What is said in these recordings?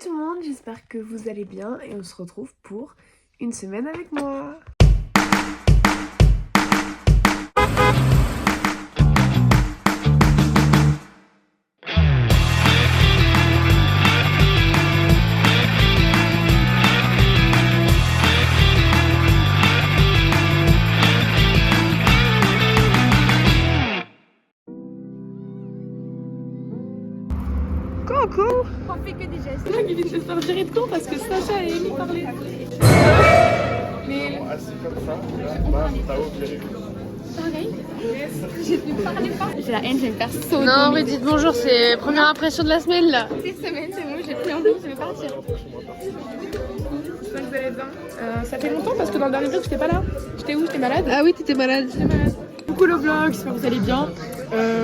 Tout le monde, j'espère que vous allez bien et on se retrouve pour une semaine avec moi. Coucou. On fait que des gestes. Là, il vient de se faire gérer de con parce que Sacha et Amy parlaient. Mais. Assis comme ça, là-haut, j'ai Pareil. Je ne parlais pas. J'ai la haine, je vais me faire sauter. Non, mais dites bonjour, c'est première impression de la semaine là. Cette semaine, c'est bon, j'ai plus envie, je vais partir. J'espère que vous allez bien. Ça fait longtemps parce que dans le dernier vlog, j'étais pas là. J'étais où? J'étais malade. Ah oui, t'étais malade. J'étais malade. Coucou le vlog, j'espère que vous allez bien.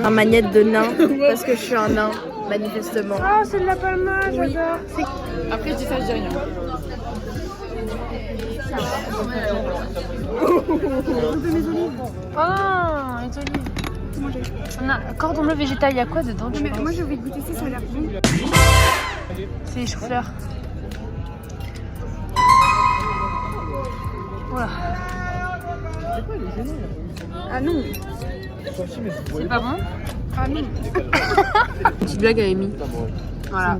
Un magnète de nain, parce que je suis un nain, manifestement. Ah, c'est de la palma, j'adore. Après, je dis ça, je dis rien. Ah, les olives. Cordon bleu végétal, il y a quoi dedans? Mais moi, je vais goûter ça, ça a l'air bon. C'est les choux-fleurs. Voilà. Ah non. C'est pas bon? Ah non. Petite blague à Amy. Voilà.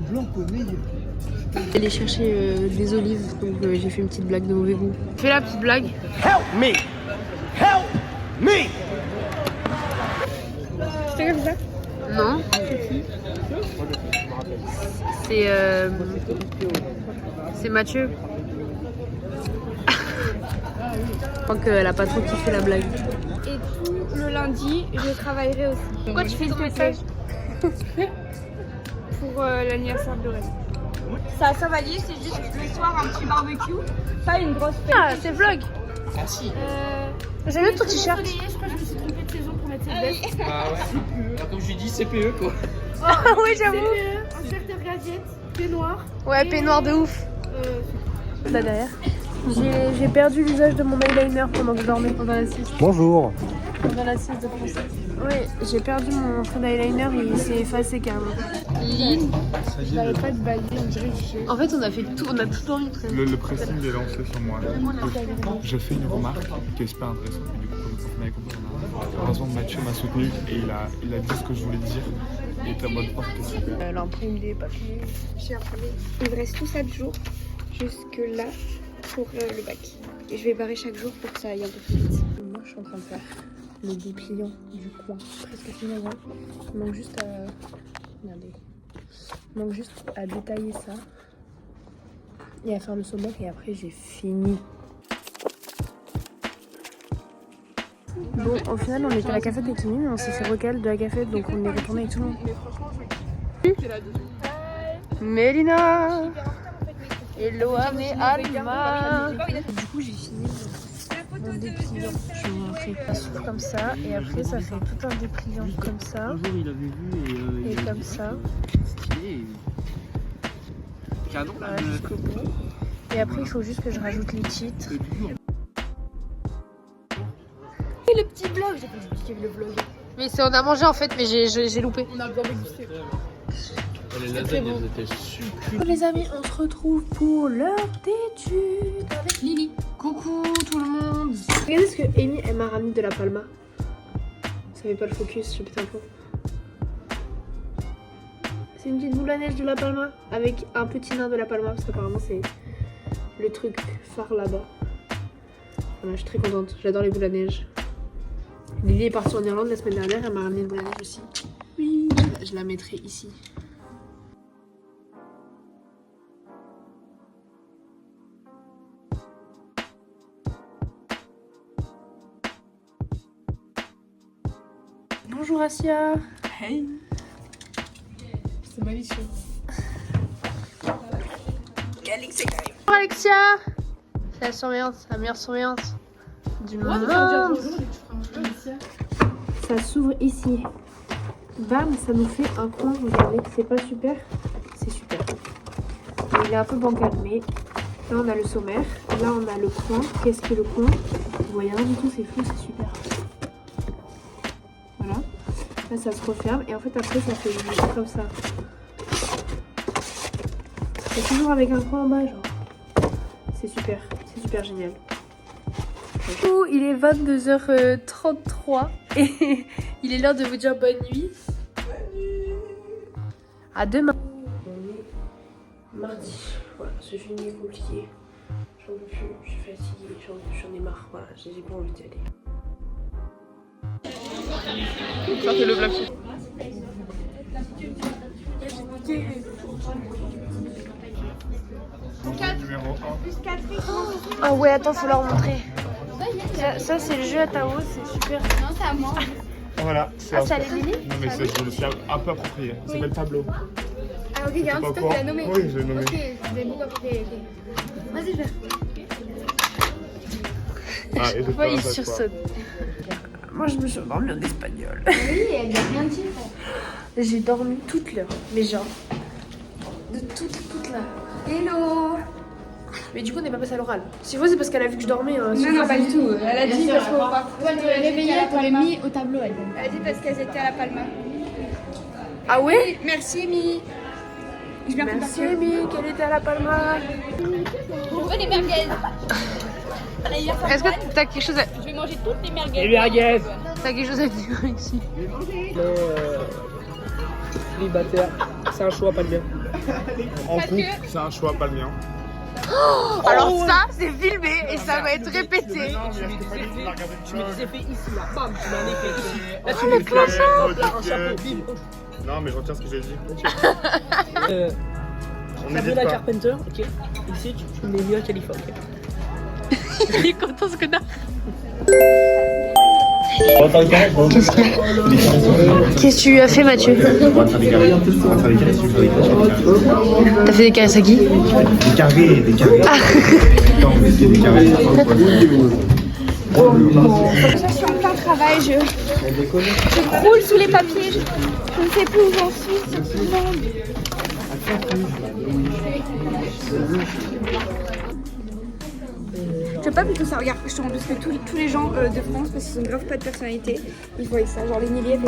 Aller chercher des olives, donc j'ai fait une petite blague de mauvais goût. Fais la petite blague. Help me! Help me! C'était comme ça? Non. C'est Mathieu. Je crois qu'elle a pas trop kiffé la blague. Et tout le lundi, je travaillerai aussi. Pourquoi tu fais ton message? Pour l'anniversaire de Lorraine. Ça, ça va lier, c'est juste le soir un petit barbecue, pas une grosse fête. Ah, c'est vlog. Ah si! J'aime bien ton t-shirt. Je crois que je me suis trompée de saison pour mettre cette veste. Ah ouais. Comme je lui dis, CPE quoi. Ah oui, j'avoue. Un shirt de gazette, pied noir. Ouais, peignoir de ouf. Là derrière. J'ai perdu l'usage de mon eyeliner pendant que je dormais pendant la sieste. Bonjour. Pendant la sieste de français. Oui, j'ai perdu mon trait d'eyeliner et il s'est effacé carrément. Lynn, Je n'avais pas de baguette, on dirait que j'ai. en fait on a tout dormi. Le pressing est lancé sur moi. J'ai fait une remarque qui est super intéressante. Et du coup, quand on avait compris, heureusement Mathieu m'a soutenu et il a dit ce que je voulais dire. Il était en mode porte super. L'imprime des papiers. J'ai imprimé. Il me reste tout 7 jours jusque là pour le bac. Et je vais barrer chaque jour pour que ça aille un peu plus vite. Moi je suis en train de faire le dépliant du coin. Presque fini. Il manque juste à. Regardez. Il manque juste à détailler ça. Et à faire le sommaire et après j'ai fini. Bon, au final, on était à la café des Kimi, mais on s'est fait recal de la café, donc on est retourné avec tout le monde. Mélina! Hello, Amé, Alma! Du coup, j'ai fini mon dépliant. Je vais vous montrer. Ça s'ouvre comme ça, et après, ça fait tout un dépliant comme ça. Un jour, il avait vu Et comme ça. Stylé. Canon là. Voilà, jusqu'au bout. Et après, il faut juste que je rajoute les titres. Et le petit vlog, j'ai pas expliqué le vlog. Mais on a mangé en fait, mais j'ai loupé. On a bien dégusté. Les lasagnes, elles étaient super. Les amis, on se retrouve pour l'heure d'études avec Lily. Coucou tout le monde. Regardez ce que Amy elle m'a ramené de la Palma. Ça fait pas le focus, je pète un peu. C'est une petite boule à neige de la Palma avec un petit nain de la Palma parce qu'apparemment c'est le truc phare là-bas. Voilà, je suis très contente, j'adore les boules à neige. Lily est partie en Irlande la semaine dernière, elle m'a ramené une boule à neige aussi. Oui, je la mettrai ici. Bonjour Asia. Hey. C'est malicieux. Bonjour Alexia. C'est la surveillance, la meilleure surveillance du monde. Ça s'ouvre ici. Bam, ça nous fait un coin, regardez, c'est pas super. C'est super. Il est un peu bancal, mais là on a le sommaire, là on a le coin. Qu'est-ce que le coin? Vous voyez rien du tout, c'est flou, c'est super. Voilà. Là ça se referme et en fait après ça fait comme ça. Et toujours avec un coin en bas, genre. C'est super génial. Il est 22h33 et il est l'heure de vous dire bonne nuit. À demain. On est mardi. Voilà, ce film est compliqué. J'en peux plus, je suis fatiguée, j'en ai marre. Voilà, j'ai pas envie d'y aller. Ça c'est le vlog. Numéro 1. Ah ouais, attends, faut leur montrer. Ça c'est le jeu à Tao, c'est super. Non, c'est à moi. Voilà, Ah, c'est à l'Émilie? Non mais je me suis un peu approprié. Ça s'appelle Tableau. Ah, ok, il y a un Pas petit au peu qui l'a nommé. courant? Oui, je l'ai nommé. Ok, vous avez beaucoup approprié. Ok. Vas-y, je vais. Ah, et je Ouais, il fais un sursaute. Moi je me suis endormie en espagnol. Oui, elle vient rien dire. J'ai dormi toute l'heure, mais genre de toute l'heure. Hello. Mais du coup on n'est pas passé à l'oral. Si vous c'est parce qu'elle a vu que je dormais. Non, non, pas du tout. Elle a dit parce qu'on Elle te réveillée, elle t'aurait mis au tableau, elle. Elle a dit parce qu'elles étaient à la Palma. Ah ouais? Merci, Amy. Je viens Merci Amy, qu'elle était à la Palma. On veut des merguez. Est-ce que t'as quelque chose à... Je vais manger toutes les merguez. Les merguez. T'as quelque chose à dire ici? Célibataire, c'est un choix pas le mien. En couple, c'est un choix, pas le mien. Alors ça c'est filmé et ça va être répété. Tu mets des effets ici, là. Bam, tu mets un effet ici. Là, tu Oh, mets le là, un clochard. chapeau, bim. Non mais je retiens ce que j'ai dit. On Sabrina n'hésite pas. Carpenter, ok. Ici, tu mets Mia Khalifa, ok. Il est content ce connard. Qu'est-ce que tu as fait Mathieu? T'as fait des caresses à qui? Des carrés. Des carrés. Je suis en plein travail, je roule sous les papiers, je ne sais plus où j'en suis. Je veux pas plutôt ça, regarde, je te rends parce que tous les gens de France, parce qu'ils ont grave pas de personnalité, ils voient ça, genre les milliers.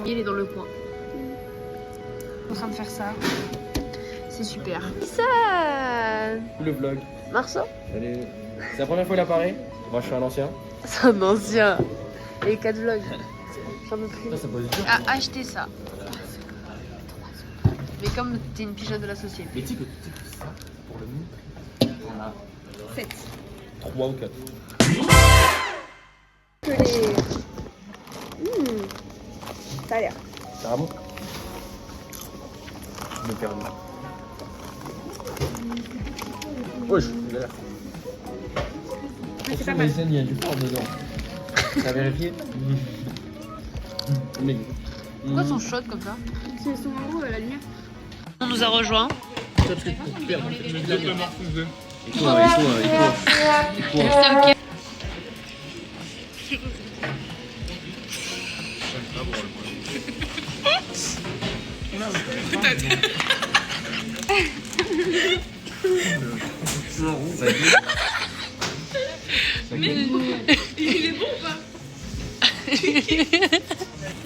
Il est dans le coin. En train de faire ça. C'est super. Ça. Le vlog. Marceau. Salut. C'est la première fois qu'il apparaît. Moi, je suis un ancien. C'est un ancien. Et 4 vlogs. J'en peux plus. Ça pose dur. Ah, achetez ça. Mais comme t'es une pigeonne de la société. Mais tu sais que ça, pour le nous, on a 7. 3 ou 4. Que les... Ça a l'air. Carrément. Je me perds. Wesh, il a l'air. C'est pas mal. Il y a du fort dedans. T'as vérifié? Mais. Pourquoi ils sont chaudes comme ça? C'est son en gros la lumière. On nous a rejoints. Le métamorphosé. Il court. C'est ok.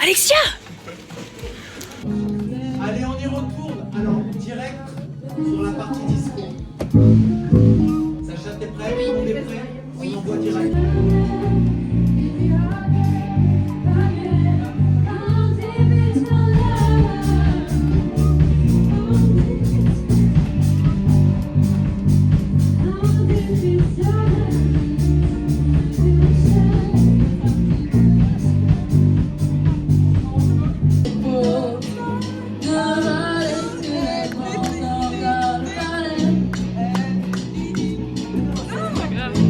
Alexia! Allez, on y retourne. Alors, direct sur la partie disco. Sacha, t'es prêt? Oui. On est prêt? On envoie direct. Grave.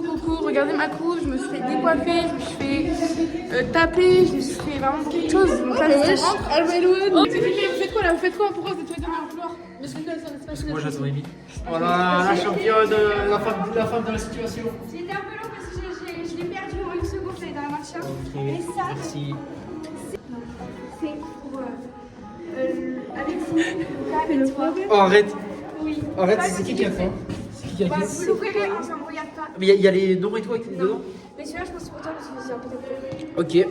Coucou, regardez ma coupe, je me suis fait décoiffer, je me suis fait taper, je me suis fait vraiment beaucoup de choses. Donc là, je rentre. Oh, vous faites quoi là? Vous faites quoi? Pourquoi vous êtes tous les deux dans le couloir? Moi j'attends Amy. Voilà, la championne, la femme de la situation. C'était un peu long parce que je l'ai perdu en une seconde, j'allais dans la marche. Et ça, Merci. c'est pour Alexis, Lucas et toi. Oh arrête. Oui. Arrête, c'est qui a fait? C'est qui a Bah, fait? vous l'ouvrirez, hein, ça me regarde pas. Mais il y a les noms et tout avec dedans? Mais celui-là, je pense que c'est pour toi parce que c'est un peu de Ok.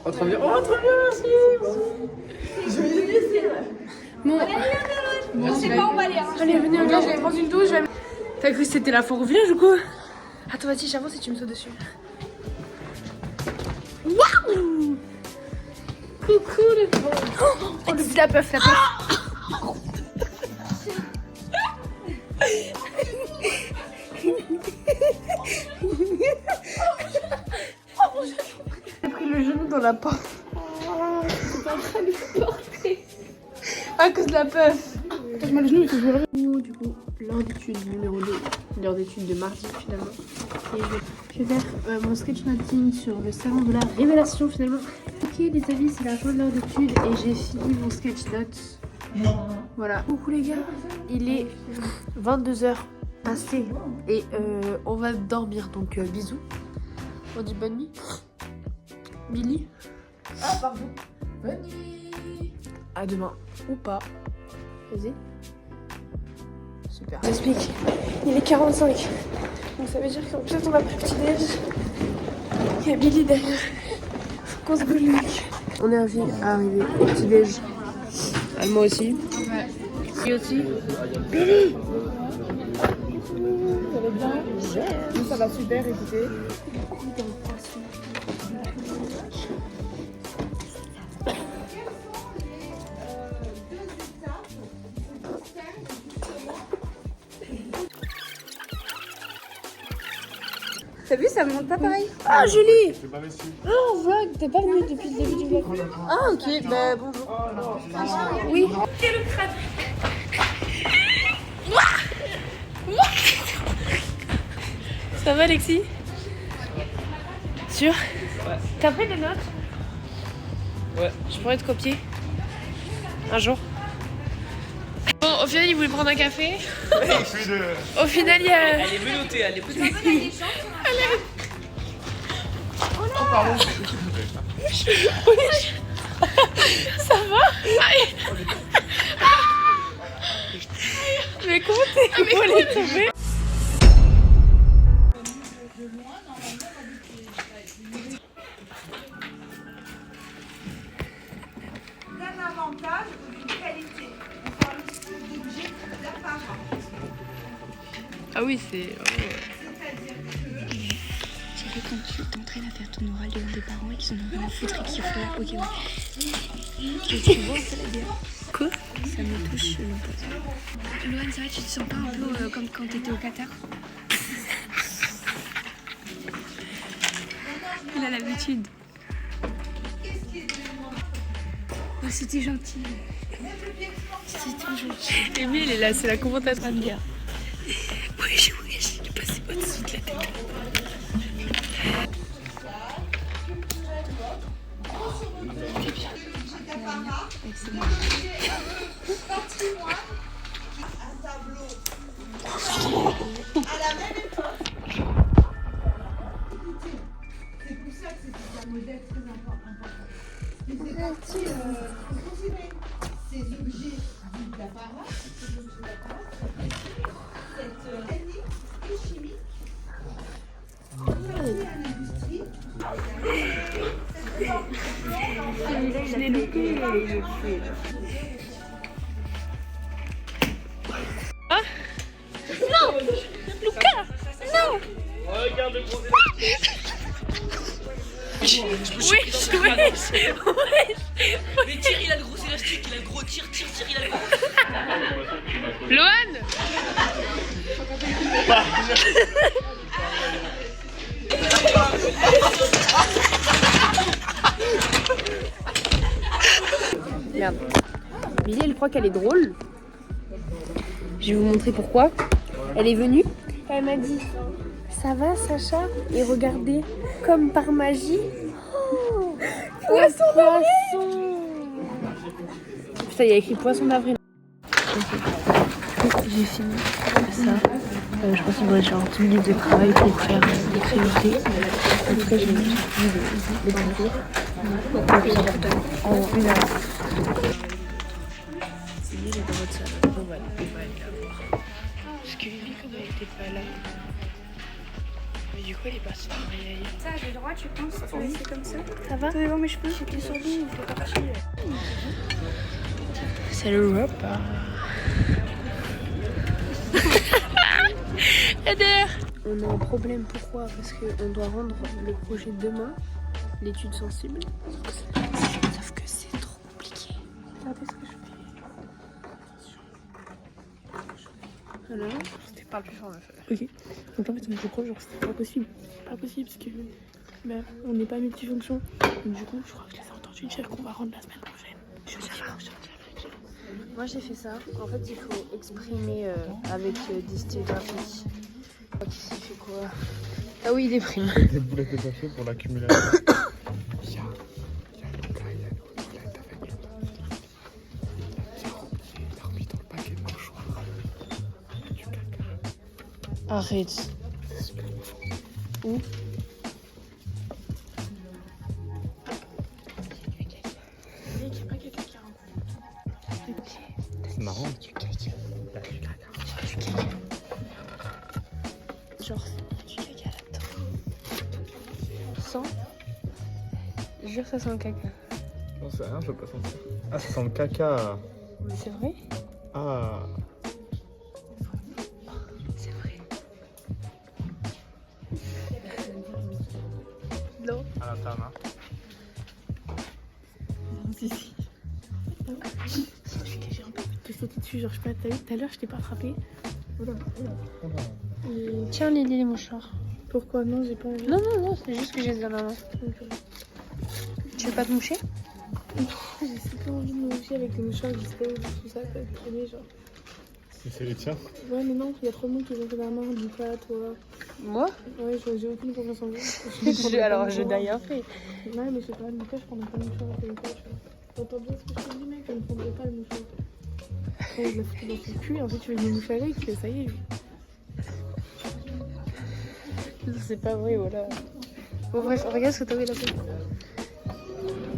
Oh trop bien. Oh trop bien, merci. Bon, On sait pas où on va aller. Hein. allez, venez, regarde, je vais prendre une douche. T'as cru que c'était la foire au village ou quoi? Attends, vas-y, j'avance et tu me sautes dessus. Waouh! Coucou le oh, le la puff, la puff. J'ai pris le genou dans la porte. C'est pas grave, il faut porter. À cause de la puff. J'ai mal au genou, il faut que je me lève. Du coup, l'heure d'étude numéro 2. L'heure d'étude de mardi finalement. Et je vais faire mon sketch noting sur le salon de la révélation finalement. Ok les amis, c'est la fin de l'heure d'étude et j'ai fini mon sketch note. Voilà. Coucou les gars, il est 22h passé et on va dormir donc bisous. On dit bonne nuit. Billy. Ah pardon. Bonne nuit. À demain ou pas. Vas-y. Super. J'explique. Il est 45. Donc ça veut dire qu'en plus on a pris le petit déj. Il y a Billy derrière. Faut qu'on se brûle le mec. On est arrivé au petit déj. Ah, moi aussi. Ouais. Lui aussi. Billy. Ça va bien? Nous ça va super, écoutez. T'as vu, ça monte pas pareil. Ah Julie. C'est pas vessu. Ah vlog, t'es pas venue depuis le début du vlog. Ah ok, bah bonjour. Oui. Ça va Alexis? Sûr? Ouais. T'as pris des notes? Ouais. Je pourrais te copier un jour. Bon, au final, il voulait prendre un café. Au final, il y a... Elle est menottée, elle est petite. Oh, pardon. Ça va? Mais comment t'es volé tomber? D'un avantage ou d'une qualité. On parle ici d'objets d'apparence. Ah oui, c'est... C'est-à-dire que... J'ai quand tu t'entraînes à faire ton oral devant des parents et qu'ils en ont rien à foutre et qu'ils font ok ouais. Tu vois un peu la gueule. Quoi? Ça me touche mon pote. Loane, c'est vrai, tu te sens pas un peu comme quand t'étais au Qatar? Il a l'habitude. Oh, c'était gentil. C'était trop gentil. Amy, elle est là, c'est la commentatrice. Bien. Oui, j'ai passé au-dessus de la tête. Excellent. Un tableau à la même époque. C'est pour ça que c'est un modèle très important. Il faisait partie, considérer ces objets dits d'apparat, cette technique et chimique, liée à l'industrie. Je l'ai loupé. Ah non, Lucas, non. Regarde le gros Mais tire, il a le gros élastique, il a le gros tire, il a le gros. Lohan. Merde. Billy, elle croit qu'elle est drôle. Je vais vous montrer pourquoi. Elle est venue. Elle m'a dit ça va Sacha? Et regardez, comme par magie. Oh, poisson d'avril. Putain, il y a écrit poisson d'avril. J'ai fini ça. Je pense qu'il me reste genre 10 minutes de travail pour faire l'écriture. Après, j'ai fini les bonjours. En 1 heure. C'est bien, j'ai pas votre salle. On va aller la voir. Parce que Lily, comme elle était pas là. Mais du coup, elle est partie travailler ailleurs. Ça, j'ai le droit, tu penses? Ça va laisser comme ça? Ça va? Vous allez voir mes cheveux, c'était sur lui, il fait partie. C'est le repas. On a un problème, pourquoi? Parce qu'on doit rendre le projet demain, l'étude sensible. Sauf que c'est trop compliqué. Regardez ce que je fais. Voilà. C'était pas le plus fort à faire. Ok. Donc en fait, on était proche, genre c'était pas possible. Pas possible parce que on n'est pas multifonction. Donc du coup, je crois que je les ai entendus dire qu'on va rendre la semaine prochaine. Moi j'ai fait ça. En fait, il faut exprimer avec des styles graphiques. Qu'est-ce qu'il fait quoi? Ah oui, il déprime. Des boulettes de papier pour l'accumulation. Il y a Lucas, il y a Loulette avec Loulette. Il a remis dans le paquet de mouchoirs. Il y a du caca. Arrête. C'est super profond. Où? C'est marrant. Genre, du caca là-dedans. Sans? Jure, ça sent le caca. J'en sais rien, je peux pas sentir. Ah, ça sent le caca. Mais c'est vrai? Ah. C'est vrai. Non. À la table, hein. Si. C'est du que j'ai un peu de sauter dessus, genre je sais pas, t'as vu, tout à l'heure je t'ai pas attrapé. Tiens Lily les mouchoirs. Pourquoi? Non, j'ai pas envie. Non, c'est juste que j'ai dans la main. Tu veux pas te moucher? J'ai super envie de me moucher avec des mouchoirs dispo, tout ça, ça va être traîner genre. C'est les tiens? Ouais, mais non, il y a trop de monde qui ont fait la main, dis pas toi. Moi? Ouais, j'ai aucune confiance en vous. Alors, je n'ai rien fait. Ouais, mais je sais pas, Lucas, je prendrais pas le mouchoir avec Lucas, tu vois. T'entends bien ce que je te dis, mec? Je ne prendrais pas le mouchoir. Ouais, il l'a foutu dans son cul, et ensuite tu veux me moucher avec, ça y est. C'est pas vrai, voilà. Bon, bref, regarde ce que t'as vu là-bas.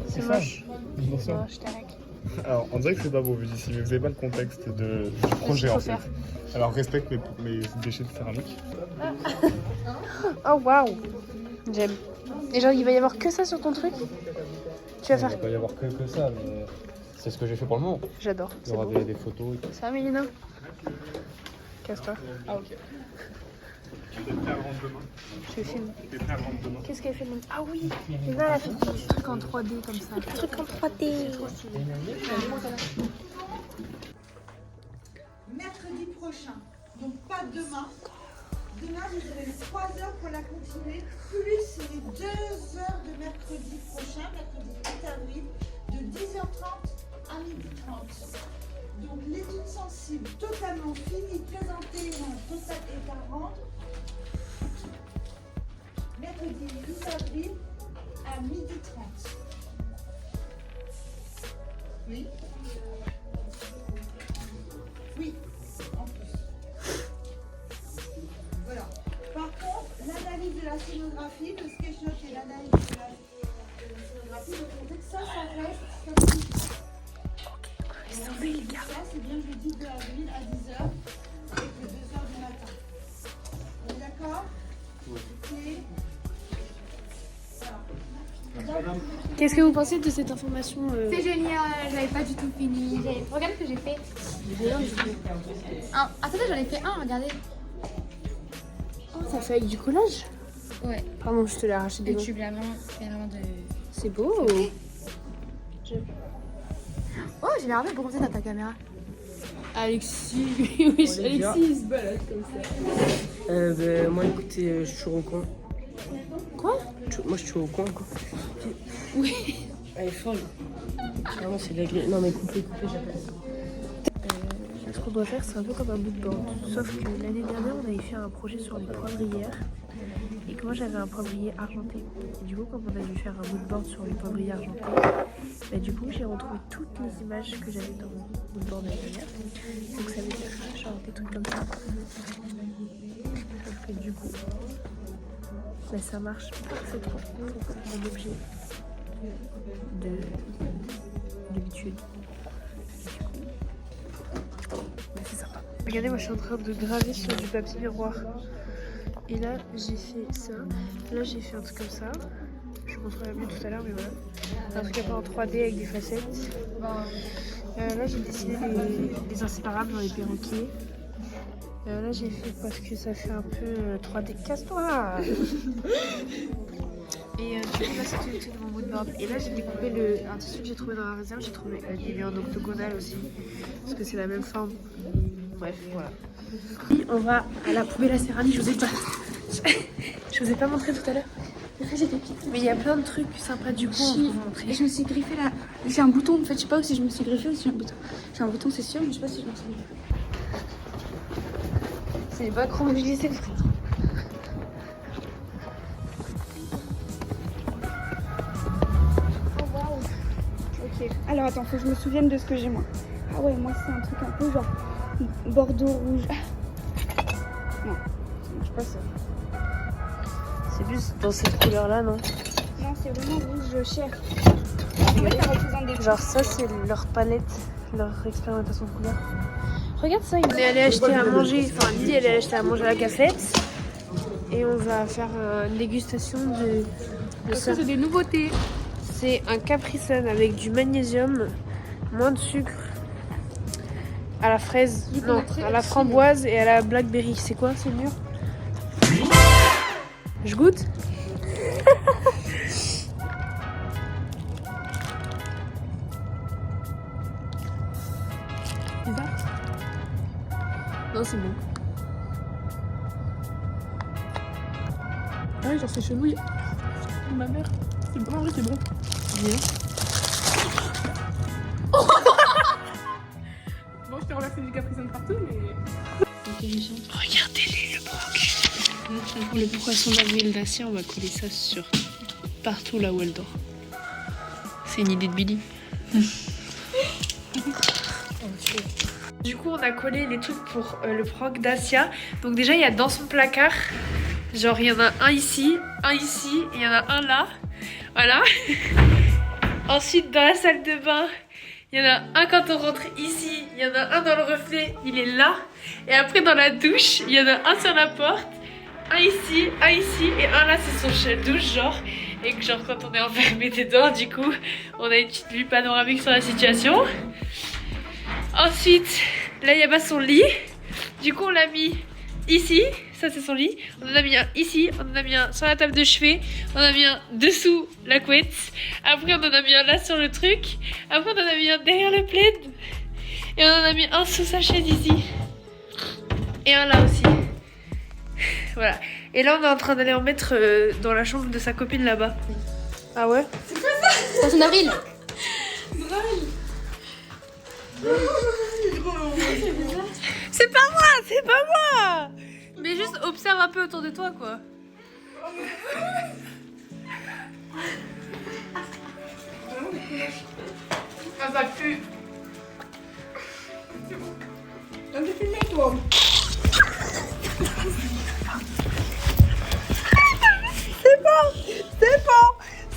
C'est moche. Bonsoir. Je t'arrête. Alors, on dirait que c'est pas beau vu d'ici, mais vous avez pas le contexte du projet en fait. Alors, respecte mes déchets de céramique. Oh waouh! J'aime. Et genre, il va y avoir que ça sur ton truc? Tu vas faire. Il va pas y avoir que ça, mais c'est ce que j'ai fait pour le moment. J'adore. Il y aura des photos et tout. Ça va, Mélina? Casse-toi. Ah, ok. Je filme. Qu'est-ce qu'elle fait? Ah oui! Et là, elle a fait des trucs en 3D comme ça. Des trucs en 3D. Mercredi prochain, donc pas demain. Demain, vous avez 3 heures pour la continuer, plus les 2 heures de mercredi prochain, mercredi 8 avril, de 10h30 à 12h30. Donc l'étude sensible totalement finie, présentée en total et à rendre. Mercredi 8 avril à 12h30. Oui. Oui, en plus. Voilà. Par contre, l'analyse de la scénographie, le sketchnote et l'analyse de la scénographie, vous comptez que ça reste comme ça, c'est bien jeudi 2 avril à 10h et que 2h du matin. On est d'accord? Oui. Qu'est-ce que vous pensez de cette information? C'est génial, j'avais pas du tout fini. Regarde ce que j'ai fait. Attendez, j'en ai fait un, regardez. Oh, ça fait avec du collage? Ouais. Pardon, je te l'ai arraché des Et mains. tu viens vraiment de... C'est beau. Oh, j'ai l'air bien bronzé dans ta caméra. Alexis, oui, Alexis il se balade comme ça. Moi, écoutez, je suis au coin. Quoi? Moi, je suis au coin, quoi. Oui. Elle est folle. Vraiment, c'est de la grille. Non, mais coupez, j'appelle. Ce qu'on doit faire, c'est un peu comme un moodboard. Sauf que l'année dernière, on avait fait un projet sur les poivrières. Et que moi, j'avais un poivrier argenté. Et du coup, comme on a dû faire un moodboard sur les poivriers argentés, bah, du coup, j'ai retrouvé toutes les images que j'avais dans mon moodboard l'année dernière. Donc ça veut dire genre des trucs comme ça. Sauf que du coup, bah, ça marche parfaitement pour mon objet d'habitude. C'est sympa. Regardez, moi je suis en train de graver sur du papier miroir. Et là j'ai fait ça. Là j'ai fait un truc comme ça. Je vous montrerai mieux tout à l'heure, mais voilà. Un truc un peu en 3D avec des facettes. Là j'ai dessiné les inséparables dans les perroquets. Là j'ai fait parce que ça fait un peu 3D. Casse-toi. Et du coup là c'est tout de mon moodboard. Et là j'ai découpé un tissu que j'ai trouvé dans la réserve. J'ai trouvé il est en octogonal aussi. Parce que c'est la même forme. Bref, voilà. Et on va à la poubelle à céramique. Je vous ai pas montré tout à l'heure. Mais il y a plein de trucs sympas du coup. On peut vous montrer. Et je me suis griffée là. J'ai un bouton en fait. Je sais pas si je me suis griffée ou si j'ai un bouton. J'ai un bouton, c'est sûr, mais je sais pas si je me suis griffée. C'est pas chronologisé le truc. Ok. Alors attends, faut que je me souvienne de ce que j'ai moi. Ah ouais, moi c'est un truc un peu genre bordeaux rouge. Non, ça marche pas ça. C'est plus dans cette couleur là, non? Non, c'est vraiment rouge chair. En fait, ça représente des... Genre ça c'est leur palette, leur expérimentation de couleurs. Regarde ça, on est allé acheter à manger, enfin Lily elle est allée acheter à manger à la cafette. Et on va faire une dégustation de ça. C'est des nouveautés. C'est un Capri Sun avec du magnésium, moins de sucre, à la fraise, non, à la framboise et à la blackberry. C'est quoi, c'est mûr? Je goûte? Non, c'est bon. Ah oui, genre c'est chelou. Ma mère, c'est bon, en vrai, c'est bon. Bien. Bon, je t'ai relaxé du Capri Sun partout, mais... Regardez-les, le broc. Pour le poisson d'avril d'acier, on va coller ça sur partout là où elle dort. C'est une idée de Billy. Du coup, on a collé les trucs pour le proc d'Asia. Donc déjà, il y a dans son placard, genre il y en a un ici, et il y en a un là. Voilà. Ensuite, dans la salle de bain, il y en a un quand on rentre ici, il y en a un dans le reflet, il est là. Et après, dans la douche, il y en a un sur la porte, un ici, et un là, c'est son chef douche, genre. Et que genre, quand on est enfermé dedans, du coup, on a une petite vue panoramique sur la situation. Ensuite, là il y a pas son lit. Du coup on l'a mis ici. Ça c'est son lit. On en a mis un ici. On en a mis un sur la table de chevet. On en a mis un dessous la couette. Après on en a mis un là sur le truc. Après on en a mis un derrière le plaid. Et on en a mis un sous sa chaise ici. Et un là aussi. Voilà. Et là on est en train d'aller en mettre dans la chambre de sa copine là-bas. Ah ouais? C'est quoi ça? C'est en avril. C'est pas moi! Mais juste observe un peu autour de toi, quoi. Ah, ça pue.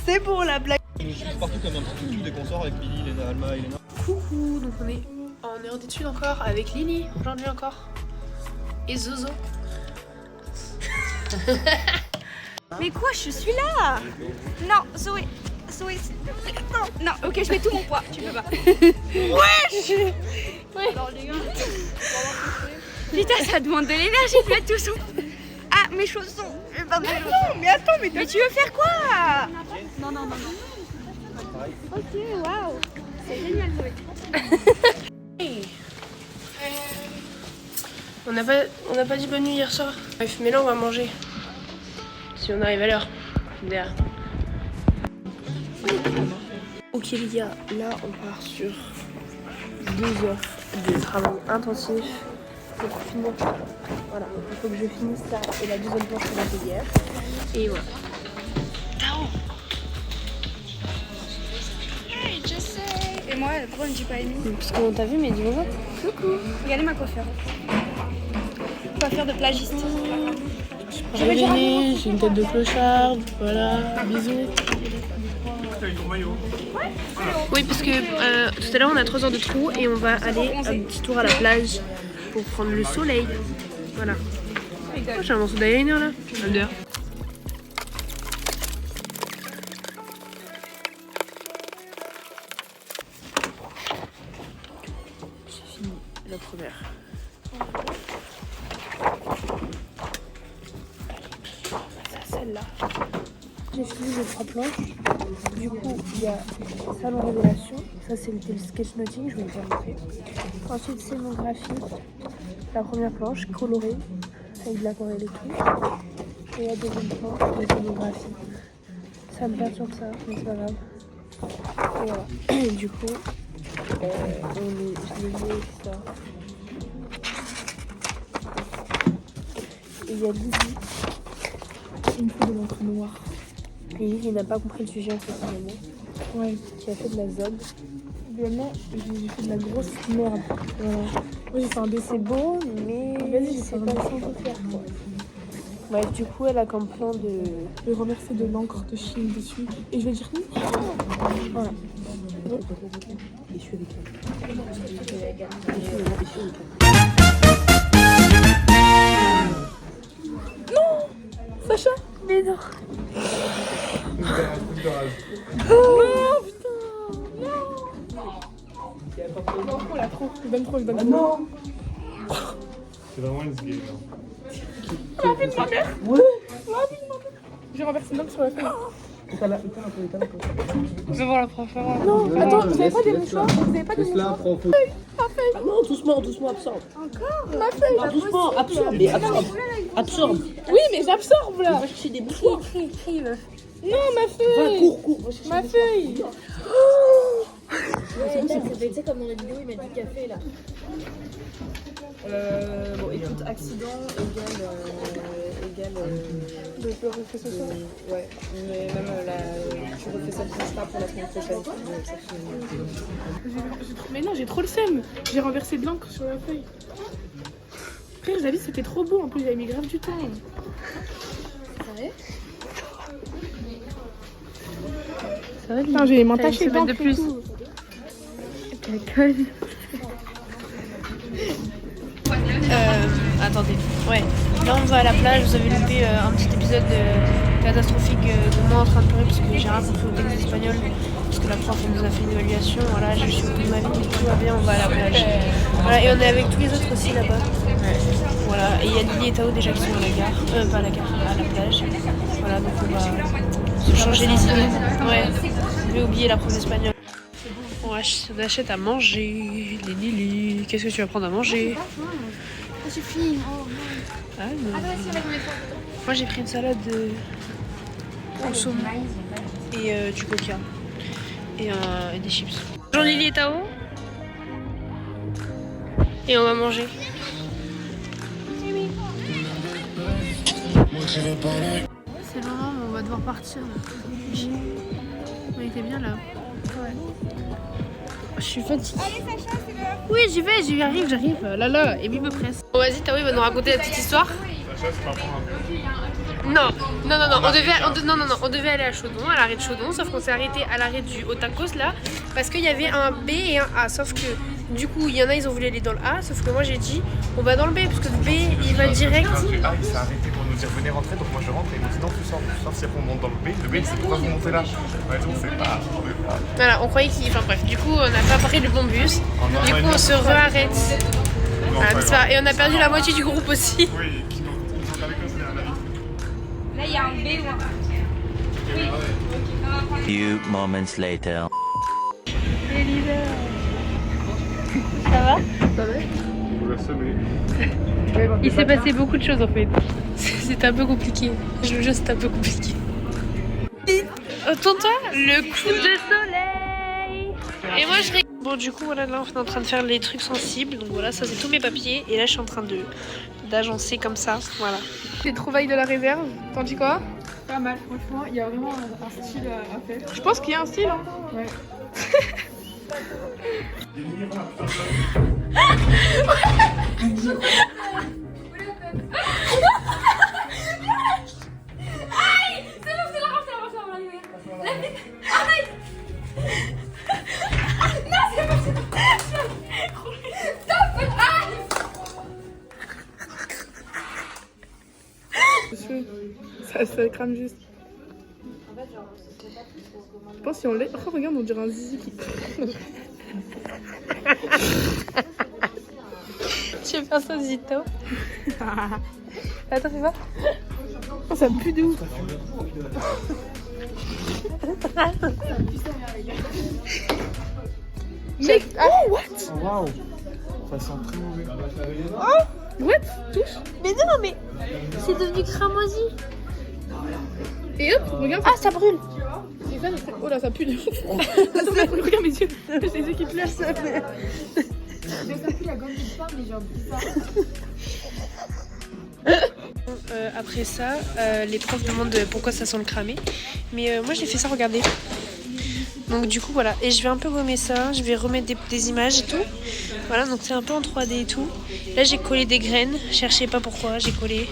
C'est bon la blague. Je suis partout comme un petit toutou dès qu'on sort avec Billy, Léna, Alma et Léna. Coucou, donc on est en études encore avec Lily, aujourd'hui encore. Et Zozo. Mais quoi, je suis là? Non, Zoé, non, ok, je mets tout mon poids, tu peux pas. Wesh! Ouais. Alors les gars, putain, ça demande de l'énergie de mettre tout son... Ah, mes chaussons, perdu. Non, mais attends, mais tu veux faire quoi? Non. Ok, waouh. C'est génial, Zoé. On n'a pas dit bonne nuit hier soir. Bref, mais là on va manger. Si on arrive à l'heure. Derrière. Ok les gars, là on part sur 2 heures de travail intensif pour finir. Voilà, il faut que je finisse ça et la deuxième planche qu'on a fait hier. Et voilà. Hey, je sais. Et moi, pourquoi on ne dit pas Amy? Parce qu'on t'a vu, mais dis bonjour. Coucou. Regardez ma coiffure. Coiffure de plagiste. Réveillée, j'ai une tête de clocharde, voilà, bisous. Oui, parce que tout à l'heure on a 3 heures de trou et on va aller un petit tour à la plage pour prendre le soleil. Voilà. Oh, j'ai un morceau d'eyeliner là. J'adore. J'ai fini la première. Celle-là. J'ai fini les 3 planches. Du coup, il y a salon révélation. Ça, c'est le sketchnoting, je vais vous montrer. Ensuite, scénographie. La première planche, colorée, avec de l'aquarelle et tout. Et la deuxième planche, la scénographie. Ça me perturbe ça, mais c'est pas grave. Et voilà. Et du coup, je l'ai mis ça. Et il y a Lily. Il me faut de l'encre noire. Lily qui n'a pas compris le sujet en fait finalement. Ouais. Qui a fait de la zob. Évidemment, j'ai fait de la grosse merde. Voilà. Moi j'ai fait un dessin beau, mais c'est pas sans tout faire quoi. Bref, du coup, elle a comme plan de remercier de l'encre de Chine dessus. Et je vais dire non. Voilà. Et je suis avec elle. Non, Sacha. Mais non. Non, putain. Non. Non, on l'a trop. Je donne trop. Non. C'est vraiment une sgay. Rapide, ma mère. Ouais. Rapide, ma mère. J'ai renversé l'homme sur la feuille. Je vais voir la prof. Non, attends, vous avez pas des mouchoirs? Vous avez pas des mouchoirs? Ah non, doucement, absorbe. Encore? Ma feuille. Ah, doucement, absorbe. Mais absorbe. Oui, mais j'absorbe là. On va chercher des mouchoirs. Crie, meuf. Non, ma feuille. Va, cours. Ma feuille. Tu sais, comme dans les vidéos, ils mettent du café là. Bon, écoute, accident égale Je le refais ce soir. ouais, mais même tu refais ça pour ça pour la semaine prochaine. Mais non, j'ai trop le seum. J'ai renversé de l'encre sur la feuille. Frère, j'avais dit c'était trop beau. En plus, j'avais mis grave du temps. Sérieux? Ça va, putain, j'ai les mains tachées d'encre de plus. Attendez, ouais. Là on va à la plage, vous avez loupé un petit épisode catastrophique de moi en train de pleurer parce que j'ai rien compris au texte espagnol. Parce que la prof elle nous a fait une évaluation, voilà, je suis au bout de ma vie, tout va bien, on va à la plage. Voilà, et on est avec tous les autres aussi là-bas. Voilà, et il y a Lily et Tao déjà qui sont à la gare, pas à la gare, à la plage. Voilà, donc on va se changer les idées. Ouais, je vais oublier la prof d'espagnol. On achète à manger, les Lily. Qu'est-ce que tu vas prendre à manger? Ça suffit. Ah non. Moi j'ai pris une salade au saumon et du coca et des chips. Bonjour Lily et Tao. Et on va manger. C'est le moment où on va devoir partir. On était bien là. Ouais. Je suis fatiguée. Oui, j'y vais, j'arrive. Là, et lui me presse. Bon, vas-y, Tao, il va nous raconter la petite histoire. Non, on devait aller à Chaudon, à l'arrêt de Chaudon, sauf qu'on s'est arrêté à l'arrêt du Otakos là, parce qu'il y avait un B et un A, sauf que du coup, il y en a, ils ont voulu aller dans le A, sauf que moi j'ai dit, on va dans le B, parce que le B, il va direct. Ah, il s'est arrêté pour nous dire venez rentrer, donc moi je rentre et il me dit non, tu sors si après on monte dans le B. Le B, c'est pourquoi vous montez là. Ouais, donc c'est pas. Voilà, on croyait qu'il. Enfin bref, du coup, on n'a pas pris le bon bus, du coup, on se re-arrête. Et on a perdu la moitié du groupe aussi. Oui, qui nous regardait comme ça derrière la vitre. Là, il y a un B ou un A. Oui. Few moments later. Ça va? Ça va? Il s'est passé beaucoup de choses en fait. C'était un peu compliqué. Je vous jure, c'était un peu compliqué. Tourne-toi, le coup de soleil. Et moi je... Bon du coup voilà, là on est en train de faire les trucs sensibles. Donc voilà, ça c'est tous mes papiers. Et là je suis en train d'agencer comme ça. Voilà. Les trouvailles de la réserve, t'en dis quoi? Pas mal, franchement, il y a vraiment un style à faire. Je pense qu'il y a un style. Hein. Ouais. Ça crame juste. Je pense si on lève... Oh regarde, on dirait un zizi qui... Tu veux faire ça Zito? Attends, fais voir. Oh, ça pue de ouf. Mec, oh what? Oh waouh, ça sent très mauvais. Oh, what? Touche. Mais non, mais c'est devenu cramoisi. Et hop, regarde. Ah, ça brûle. Et ça, oh là, ça pue de ouf. Attends, regarde mes yeux. J'ai les yeux qui pleurent. Ça pue la gomme du pain, mais genre bizarre. Après ça, les profs demandent pourquoi ça sent le cramé. Mais moi j'ai fait ça, regardez. Donc du coup voilà, et je vais un peu gommer ça, je vais remettre des images et tout. Voilà, donc c'est un peu en 3D et tout. Là j'ai collé des graines, cherchez pas pourquoi, j'ai collé.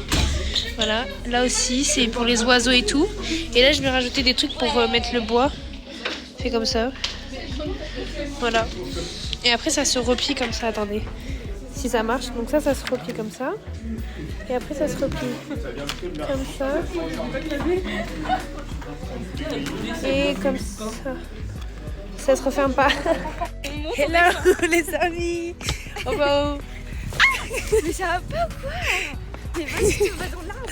Voilà, là aussi c'est pour les oiseaux et tout. Et là je vais rajouter des trucs pour mettre le bois. Fait comme ça. Voilà. Et après ça se replie comme ça, attendez. Si ça marche, donc ça se replie comme ça. Et après ça se replie comme ça. Et comme ça. Ça se referme pas. Hello les amis. Oh bah oh. Mais ça va pas ou quoi? Mais vas-y, tu vas dans l'arbre.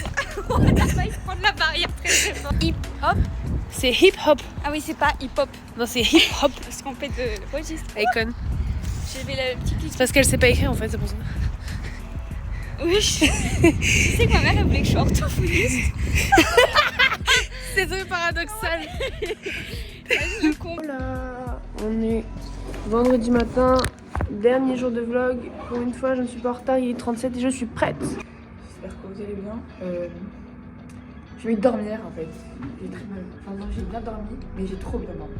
On va failli prendre la barrière très fort. Hip hop. C'est hip hop. Ah oui, c'est pas hip hop. Non, c'est hip hop. Parce qu'on fait de registre. Icon. J'avais la petite liste. C'est parce qu'elle sait pas écrire en fait, c'est pour ça. Oui, tu sais que ma mère elle voulait que je sois orthophoniste. C'est très paradoxal. Voilà, on est vendredi matin, dernier jour de vlog. Pour une fois, je ne suis pas en retard, il est 37 et je suis prête. J'espère que vous allez bien. Je vais dormir en fait. J'ai très mal. Enfin, non, j'ai bien dormi, mais j'ai trop bien dormi.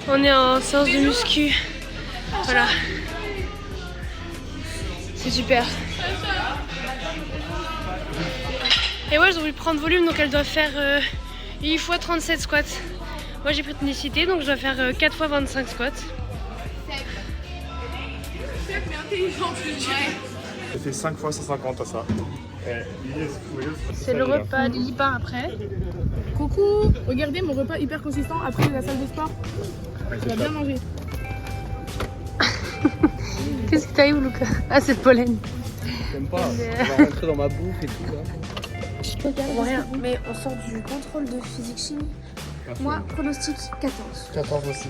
On est en séance de muscu. Voilà. C'est super. Et ouais, j'ai voulu prendre volume, donc elle doit faire 8 x 37 squats. Moi j'ai pris tonicité, donc je dois faire 4 x 25 squats. J'ai fait 5 fois 150 à ça. C'est le repas, Lily part après. Coucou, regardez mon repas hyper consistant après la salle de sport. Tu vas bien manger. Qu'est-ce que t'arrives, Lucas? Ah, c'est le pollen. J'aime pas, on va rentrer dans ma bouffe et tout là. Bon, rien, mais on sort du contrôle de physique-chimie. Moi, pronostic 14. 14 aussi.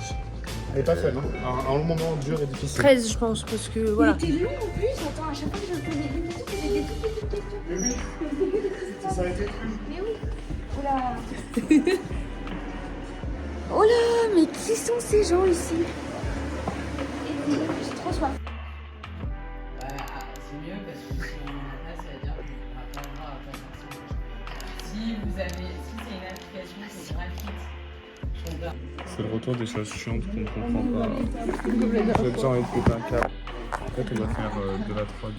Elle est pas fun, hein. Un moment dur et difficile. 13, je pense, parce que voilà. T'es long en plus, attends, à chaque fois que je me faisais des trucs, j'ai des trucs. Ça a été. Mais oui. Oh là. Oh là, mais qui sont ces gens ici? J'ai trop soif. C'est mieux parce que si on en a pas, ça veut dire qu'on n'aura pas le droit à pas forcément. Si c'est une application qui est gratuite, C'est le retour des choses chiantes qu'on ne comprend pas. J'ai besoin de péter un câble. En fait, on va faire de la 3D.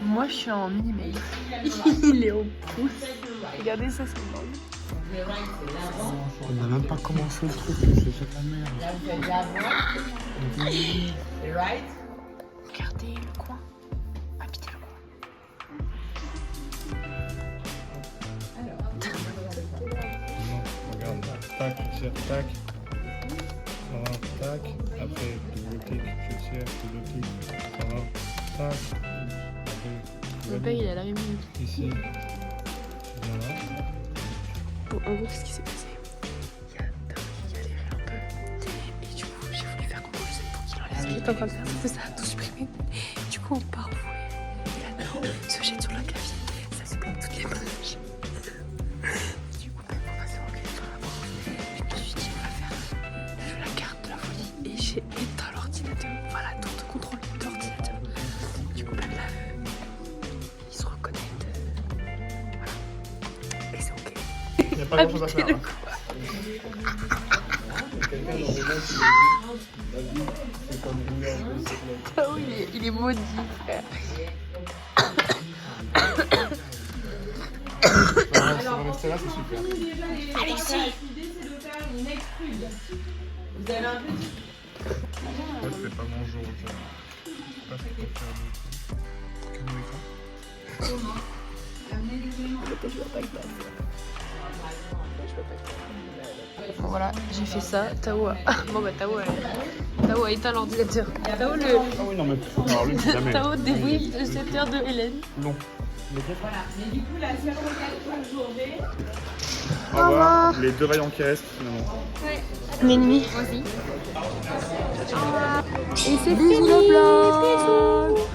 Moi, je suis en mini-mail. Il est au pouce. Regardez ça, c'est bon. On n'a même pas commencé le truc, je fais la merde. Regardez le coin. Habitez le coin. Regarde, tac, tire, tac. tac, après double clic, je tire, double clic, ça va, tac, après, Mon père il est à la même minute. ici, voilà. Bon, en gros, qu'est-ce qui s'est passé? Il y a Tao qui galérait un peu. Et du coup, j'ai voulu faire contrôle Z pour qu'il enlève ce qu'il est en train de faire. Sauf que ça a tout supprimé. Du coup, on part au fouet. Et là, Tao se jette sur le clavier. Ça supprime toutes les pages. Du coup, on va s'engueuler par rapport. Je me suis dit, on va faire la carte de la folie. Et j'ai éteint l'ordinateur. Voilà, tour de contrôle de l'ordinateur. Du coup, là, il se reconnecte. Voilà. Et c'est ok. Il n'y a pas grand chose à faire. Hein. Tao, il est maudit, frère. Ça va rester là, c'est super. Allez, si. Vous avez un petit. Ouais, c'était pas mon jour aujourd'hui. Je sais pas ce qu'il faut faire de calmer Peut-être je vois pas que Bon voilà, j'ai fait ça. Tao a... Bon bah Tao a éteint l'ordinateur. Tao le... Ah oui, non mais... Alors lui, c'est jamais. Tao débrief de 7 heures de Hélène. Long. Voilà, mais du coup, la seule requête pour aujourd'hui. Au revoir. Les 2 rayons qui restent finalement. L'ennemi. Et c'est fini. Bisous.